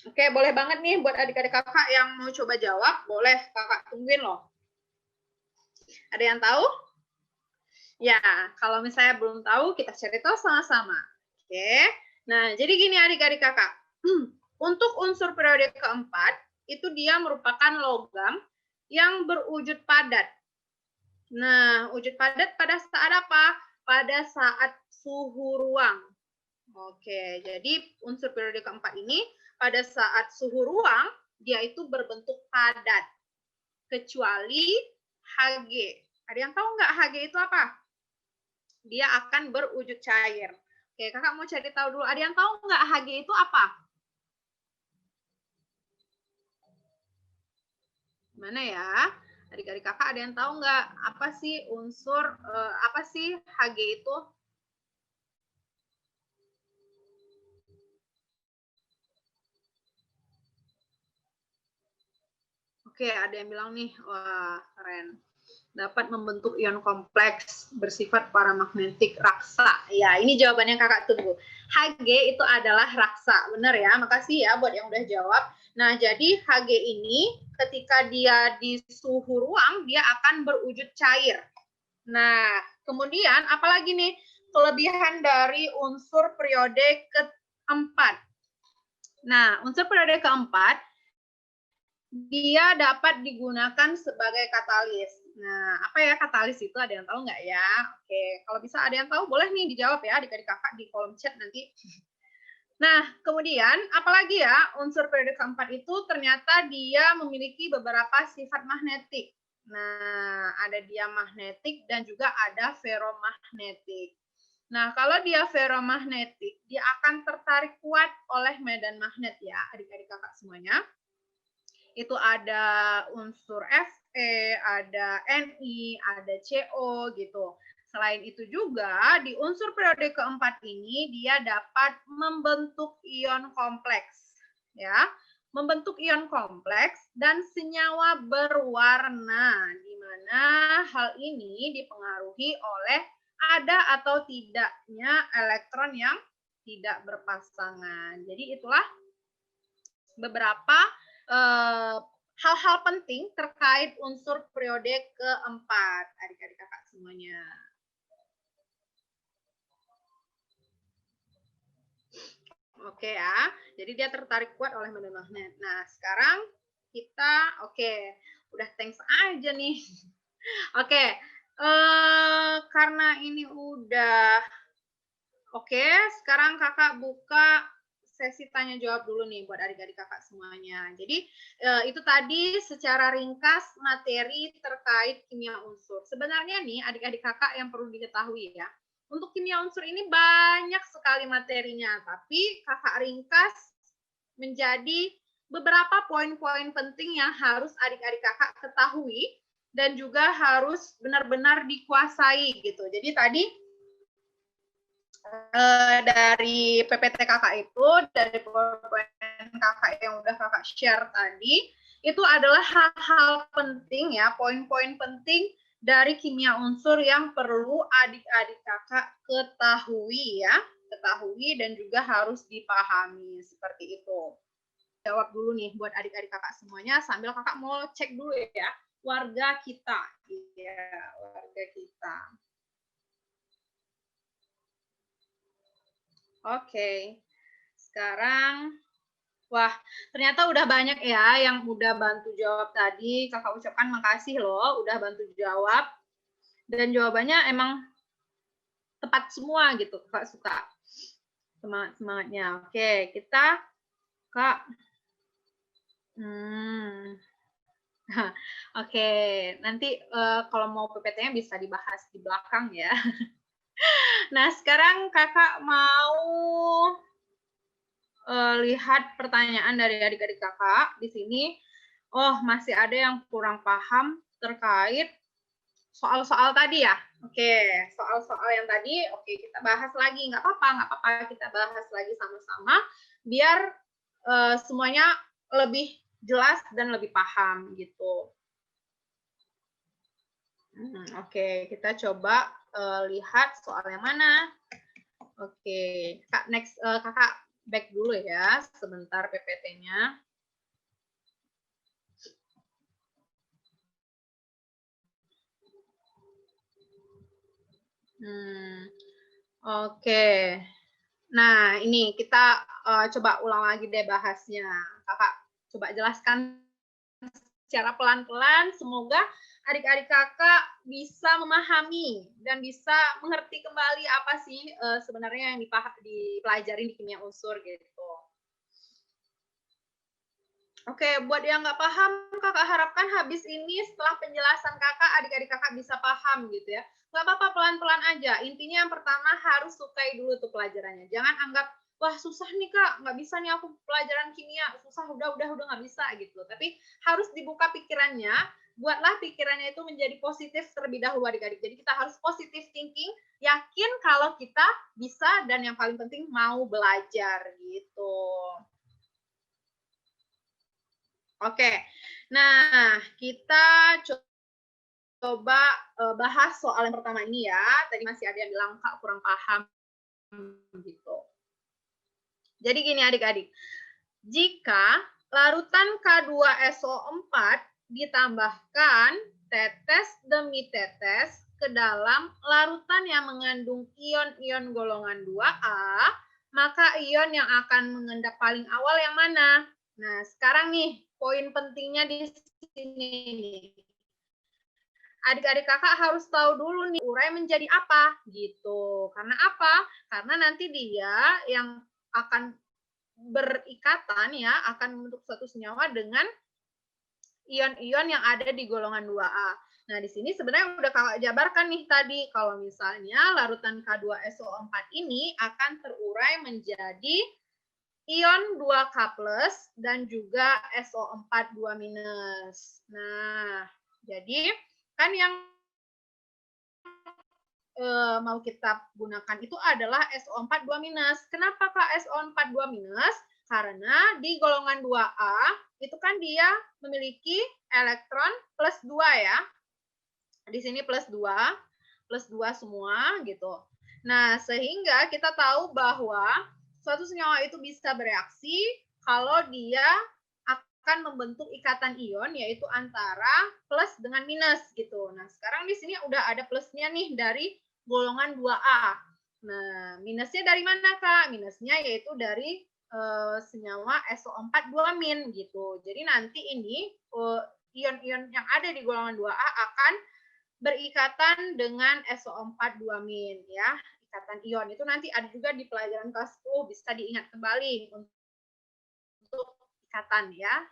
Oke, boleh banget nih buat adik-adik kakak yang mau coba jawab. Boleh, kakak tungguin loh. Ada yang tahu? Ya, kalau misalnya belum tahu, kita cari tahu sama-sama. Oke, nah jadi gini adik-adik kakak. Untuk unsur periode keempat, itu dia merupakan logam yang berwujud padat. Nah, wujud padat pada saat apa? Pada saat suhu ruang. Oke, jadi unsur periode keempat ini pada saat suhu ruang, dia itu berbentuk padat. Kecuali Hg. Ada yang tahu nggak Hg itu apa? Dia akan berwujud cair. Oke, kakak mau cari tahu dulu. Ada yang tahu nggak Hg itu apa? Mana ya? Adik-adik kakak ada yang tahu nggak apa sih unsur, apa sih Hg itu? Oke, ada yang bilang nih, wah keren. Dapat membentuk ion kompleks bersifat paramagnetik raksa. Ya, ini jawabannya kakak tunggu. Hg itu adalah raksa, benar ya? Makasih ya buat yang udah jawab. Nah, jadi Hg ini ketika dia di suhu ruang, dia akan berwujud cair. Nah, kemudian apalagi nih kelebihan dari unsur periode keempat? Nah, unsur periode keempat, dia dapat digunakan sebagai katalis. Nah, apa ya katalis itu? Ada yang tahu nggak ya? Oke, kalau bisa ada yang tahu, boleh nih dijawab ya adik-adik kakak di kolom chat nanti. Nah, kemudian apalagi ya unsur periode keempat itu ternyata dia memiliki beberapa sifat magnetik. Nah, ada dia magnetik dan juga ada ferromagnetik. Nah, kalau dia ferromagnetik, dia akan tertarik kuat oleh medan magnet ya, adik-adik kakak semuanya. Itu ada unsur Fe, ada Ni, ada Co gitu. Selain itu juga di unsur periode keempat ini dia dapat membentuk ion kompleks ya. Membentuk ion kompleks dan senyawa berwarna di mana hal ini dipengaruhi oleh ada atau tidaknya elektron yang tidak berpasangan. Jadi itulah beberapa hal-hal penting terkait unsur periode keempat, adik-adik kakak semuanya. Oke ya, jadi dia tertarik kuat oleh medan magnet. Nah, sekarang kita, udah thanks aja nih. Oke, karena ini udah oke, sekarang kakak buka sesi tanya jawab dulu nih buat adik-adik kakak semuanya. Jadi itu tadi secara ringkas materi terkait kimia unsur. Sebenarnya nih adik-adik kakak yang perlu diketahui ya. Untuk kimia unsur ini banyak sekali materinya, tapi kakak ringkas menjadi beberapa poin-poin penting yang harus adik-adik kakak ketahui dan juga harus benar-benar dikuasai gitu. Jadi tadi dari PPT kakak itu, dari PowerPoint kakak yang udah kakak share tadi, itu adalah hal-hal penting ya, poin-poin penting dari kimia unsur yang perlu adik-adik kakak ketahui ya, ketahui dan juga harus dipahami seperti itu. jawab dulu nih buat adik-adik kakak semuanya sambil kakak mau cek dulu ya warga kita. Iya, warga kita. Oke. Sekarang wah, ternyata udah banyak ya yang udah bantu jawab tadi. Kakak ucapkan makasih loh udah bantu jawab. Dan jawabannya emang tepat semua gitu. Kakak suka semangat-semangatnya. Oke, kita Kak. Oke, nanti kalau mau PPT-nya bisa dibahas di belakang ya. Nah, sekarang Kakak mau lihat pertanyaan dari adik-adik Kakak di sini. Oh, masih ada yang kurang paham terkait soal-soal tadi ya. Oke, soal-soal yang tadi, oke kita bahas lagi. Nggak apa-apa kita bahas lagi sama-sama biar semuanya lebih jelas dan lebih paham gitu. Oke, kita coba lihat soal yang mana. Oke, Kak, next kakak back dulu ya, sebentar PPT-nya. Oke. Nah, ini kita coba ulang lagi deh bahasnya. Kakak coba jelaskan secara pelan-pelan. Semoga adik-adik kakak bisa memahami dan bisa mengerti kembali apa sih sebenarnya yang dipelajari di kimia unsur gitu. Oke, buat yang nggak paham, kakak harapkan habis ini setelah penjelasan kakak, adik-adik kakak bisa paham gitu ya. Nggak apa-apa, pelan-pelan aja. Intinya yang pertama harus sukai dulu tuh pelajarannya. Jangan anggap, wah susah nih kak, nggak bisa nih aku pelajaran kimia, susah, udah nggak bisa gitu. Tapi harus dibuka pikirannya, buatlah pikirannya itu menjadi positif terlebih dahulu adik-adik. Jadi kita harus positive thinking, yakin kalau kita bisa dan yang paling penting mau belajar gitu. Oke, nah kita coba bahas soal yang pertama ini ya. Tadi masih ada yang bilang Kak kurang paham gitu. Jadi gini adik-adik, jika larutan K2SO4 ditambahkan tetes demi tetes ke dalam larutan yang mengandung ion-ion golongan 2A, maka ion yang akan mengendap paling awal yang mana? Nah, sekarang nih poin pentingnya di sini nih. Adik-adik kakak harus tahu dulu nih urai menjadi apa gitu. Karena apa? Karena nanti dia yang akan berikatan ya, akan membentuk suatu senyawa dengan ion-ion yang ada di golongan 2A. Nah, di sini sebenarnya udah kakak jabarkan nih tadi, kalau misalnya larutan K2SO4 ini akan terurai menjadi ion 2K+, dan juga SO4 2-. Nah, jadi kan yang mau kita gunakan itu adalah SO4 2-. Kenapa Kak SO4 2-? Karena di golongan 2A itu kan dia memiliki elektron plus 2 ya. Di sini plus 2 semua gitu. Nah, sehingga kita tahu bahwa suatu senyawa itu bisa bereaksi kalau dia akan membentuk ikatan ion yaitu antara plus dengan minus gitu. Nah, sekarang di sini udah ada plusnya nih dari golongan 2A. Nah, minusnya dari mana Kak? Minusnya yaitu dari senyawa SO4 2- gitu. Jadi nanti ini ion-ion yang ada di golongan 2A akan berikatan dengan SO4 2- ya. Ikatan ion itu nanti ada juga di pelajaran kelas 10 bisa diingat kembali untuk ikatan ya,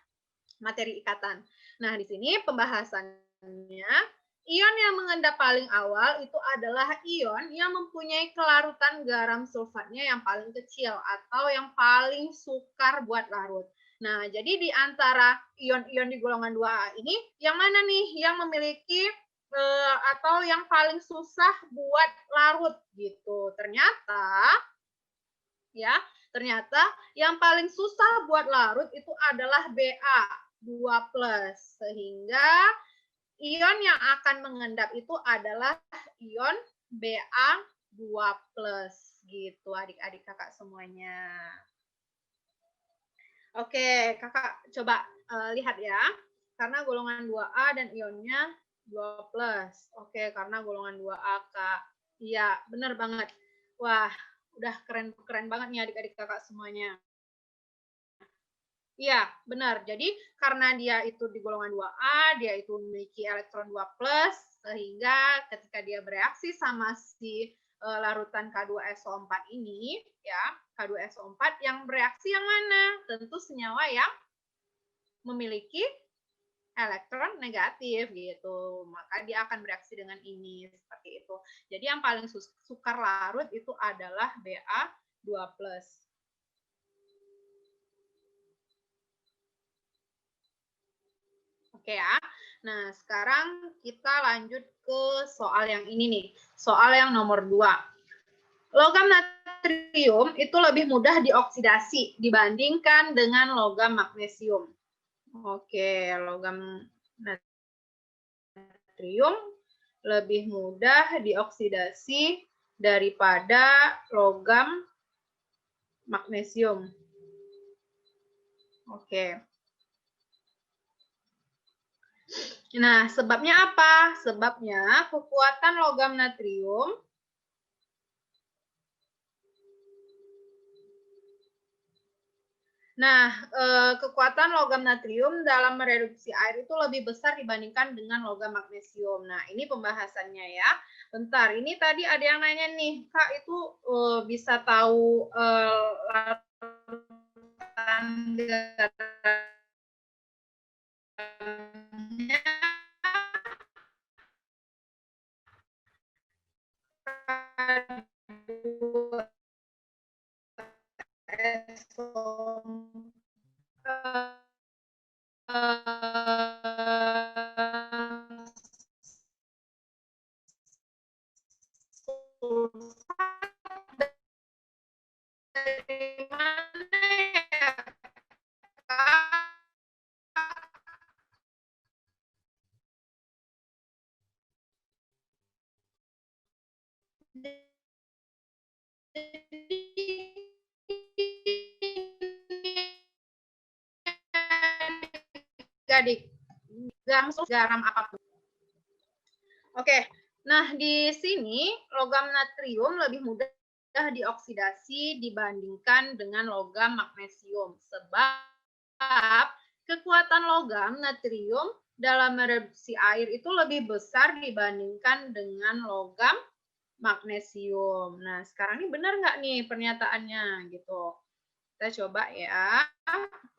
materi ikatan. Nah, di sini pembahasannya ion yang mengendap paling awal itu adalah ion yang mempunyai kelarutan garam sulfatnya yang paling kecil atau yang paling sukar buat larut. Nah, jadi di antara ion-ion di golongan 2A ini, yang mana nih yang memiliki atau yang paling susah buat larut gitu? Ternyata yang paling susah buat larut itu adalah Ba2+. Sehingga ion yang akan mengendap itu adalah ion Ba2+ gitu adik-adik kakak semuanya. Oke, kakak coba lihat ya. Karena golongan 2A dan ionnya 2+. Oke, karena golongan 2A, Kak. Iya, benar banget. Wah, udah keren banget nih adik-adik kakak semuanya. Iya, benar. Jadi karena dia itu di golongan 2A, dia itu memiliki elektron 2+, sehingga ketika dia bereaksi sama si larutan K2SO4 ini, ya, K2SO4 yang bereaksi yang mana? Tentu senyawa yang memiliki elektron negatif gitu. Maka dia akan bereaksi dengan ini seperti itu. Jadi yang paling sukar larut itu adalah Ba2+. Oke ya. Nah, sekarang kita lanjut ke soal yang ini nih. Soal yang nomor 2. Logam natrium itu lebih mudah dioksidasi dibandingkan dengan logam magnesium. Oke, logam natrium lebih mudah dioksidasi daripada logam magnesium. Oke. Nah, sebabnya apa? Sebabnya kekuatan logam natrium kekuatan logam natrium dalam mereduksi air itu lebih besar dibandingkan dengan logam magnesium. Nah, ini pembahasannya ya. Bentar, ini tadi ada yang nanya nih, Kak itu bisa tahu larutan garamnya dari mana ya, Kak? Jadi garam apapun. Oke, nah di sini logam natrium lebih mudah dioksidasi dibandingkan dengan logam magnesium sebab kekuatan logam natrium dalam mereduksi air itu lebih besar dibandingkan dengan logam magnesium. Nah, sekarang ini benar nggak nih pernyataannya gitu? Kita coba ya,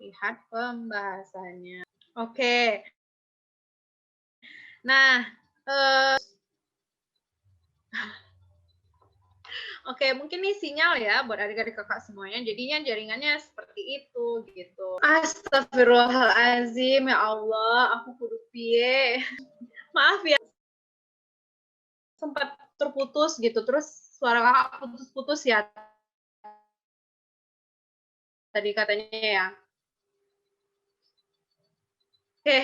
lihat pembahasannya. Oke. Nah, oke, mungkin nih sinyal ya buat adik-adik kakak semuanya. Jadinya jaringannya seperti itu gitu. Astagfirullahalazim, ya Allah, aku kudu piye. Maaf ya, sempat terputus gitu. Terus suara kakak putus-putus ya tadi katanya ya. Oke,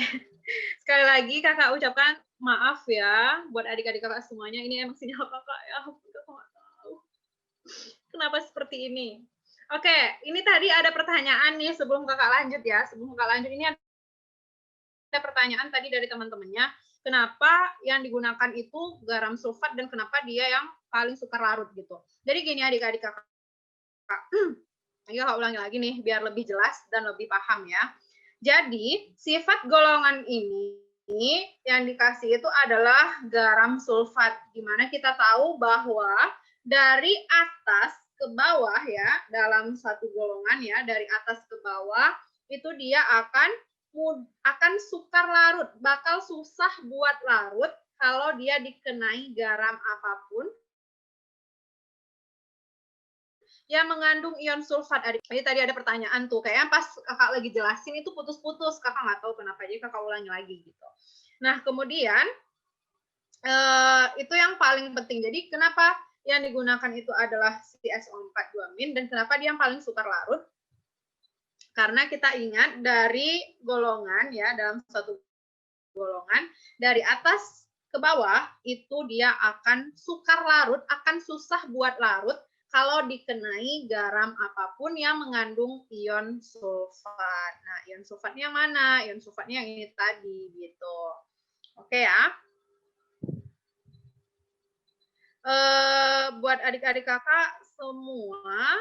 sekali lagi kakak ucapkan maaf ya buat adik-adik kakak semuanya. Ini emang sinyal kakak ya. Aku nggak tahu kenapa seperti ini. Oke, ini tadi ada pertanyaan nih sebelum kakak lanjut ya. Sebelum kakak lanjut ini ada pertanyaan tadi dari teman-temannya. Kenapa yang digunakan itu garam sulfat dan kenapa dia yang paling sukar larut gitu. Jadi gini adik-adik kakak. Ini kakak ulangi lagi nih biar lebih jelas dan lebih paham ya. Jadi sifat golongan ini yang dikasih itu adalah garam sulfat. Dimana kita tahu bahwa dari atas ke bawah ya, dalam satu golongan ya, dari atas ke bawah, itu dia akan sukar larut, bakal susah buat larut kalau dia dikenai garam apapun yang mengandung ion sulfat. Jadi tadi ada pertanyaan tuh, kayaknya pas kakak lagi jelasin itu putus-putus, kakak nggak tahu kenapa, jadi kakak ulangi lagi gitu. Nah, kemudian itu yang paling penting. Jadi kenapa yang digunakan itu adalah CSO4-2- dan kenapa dia yang paling sukar larut? Karena kita ingat dari golongan ya, dalam satu golongan dari atas ke bawah itu dia akan sukar larut, akan susah buat larut kalau dikenai garam apapun yang mengandung ion sulfat. Nah, ion sulfatnya mana? Ion sulfatnya yang ini tadi gitu. Oke ya. Buat adik-adik kakak semua.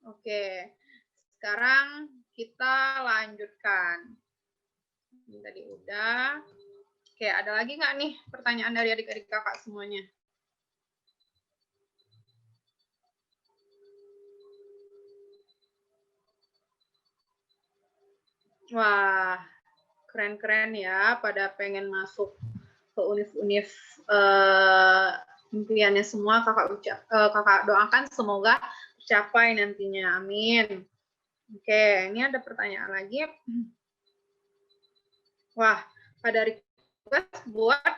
Oke. Sekarang kita lanjutkan. Ini tadi udah. Oke, ada lagi nggak nih pertanyaan dari adik-adik kakak semuanya? Wah, keren-keren ya, pada pengen masuk ke univ-univ impiannya semua. Kakak doakan semoga tercapai nantinya, amin. Oke, ini ada pertanyaan lagi. Wah, pada request buat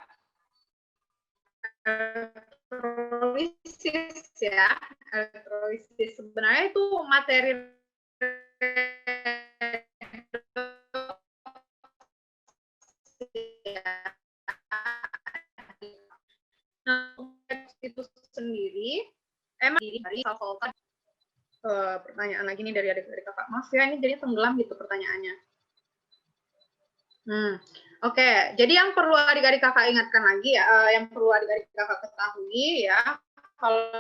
elektrolisis ya, elektrolisis sebenarnya itu materi itu sendiri emang dari salvolta. Pertanyaan lagi nih dari adik-adik kakak. Maaf ya, ini jadi tenggelam gitu pertanyaannya. Oke. Jadi yang perlu adik-adik kakak ingatkan lagi ya, yang perlu adik-adik kakak ketahui ya, kalau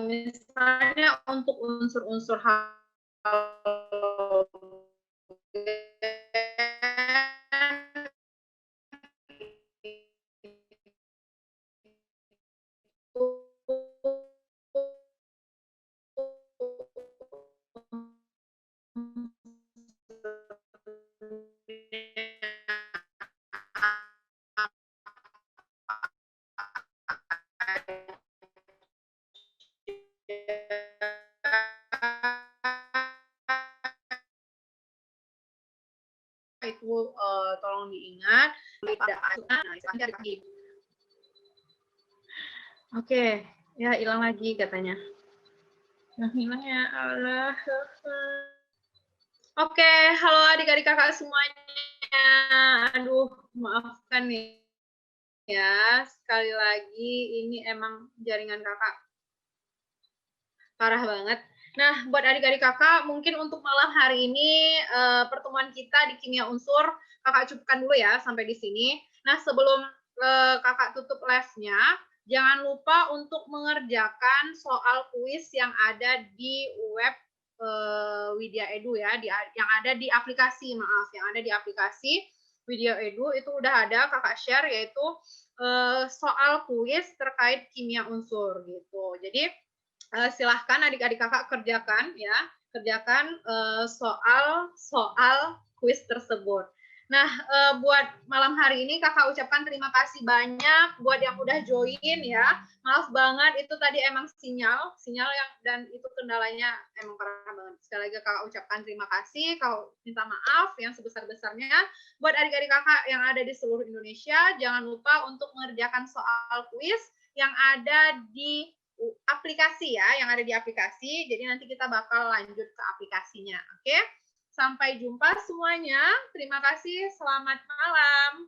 misalnya untuk unsur-unsur itu tolong diingat. Oke, ya hilang lagi katanya. Hilang ya Allah. Oke, halo adik-adik kakak semuanya. Aduh, maafkan nih ya. Sekali lagi ini emang jaringan kakak parah banget. Nah, buat adik-adik kakak, mungkin untuk malam hari ini pertemuan kita di kimia unsur kakak cukupkan dulu ya sampai di sini. Nah, sebelum kakak tutup lesnya, jangan lupa untuk mengerjakan soal kuis yang ada di web Widya Edu ya, yang ada di aplikasi, yang ada di aplikasi Widya Edu itu udah ada kakak share, yaitu soal kuis terkait kimia unsur gitu. Jadi silahkan adik-adik kakak kerjakan ya, kerjakan soal kuis tersebut. Nah, buat malam hari ini kakak ucapkan terima kasih banyak buat yang udah join ya. Maaf banget itu tadi emang sinyal yang dan itu kendalanya emang parah banget. Sekali lagi kakak ucapkan terima kasih, kau minta maaf yang sebesar-besarnya. Buat adik-adik kakak yang ada di seluruh Indonesia, jangan lupa untuk mengerjakan soal kuis yang ada di aplikasi ya, yang ada di aplikasi. Jadi nanti kita bakal lanjut ke aplikasinya. Oke? Sampai jumpa semuanya. Terima kasih. Selamat malam.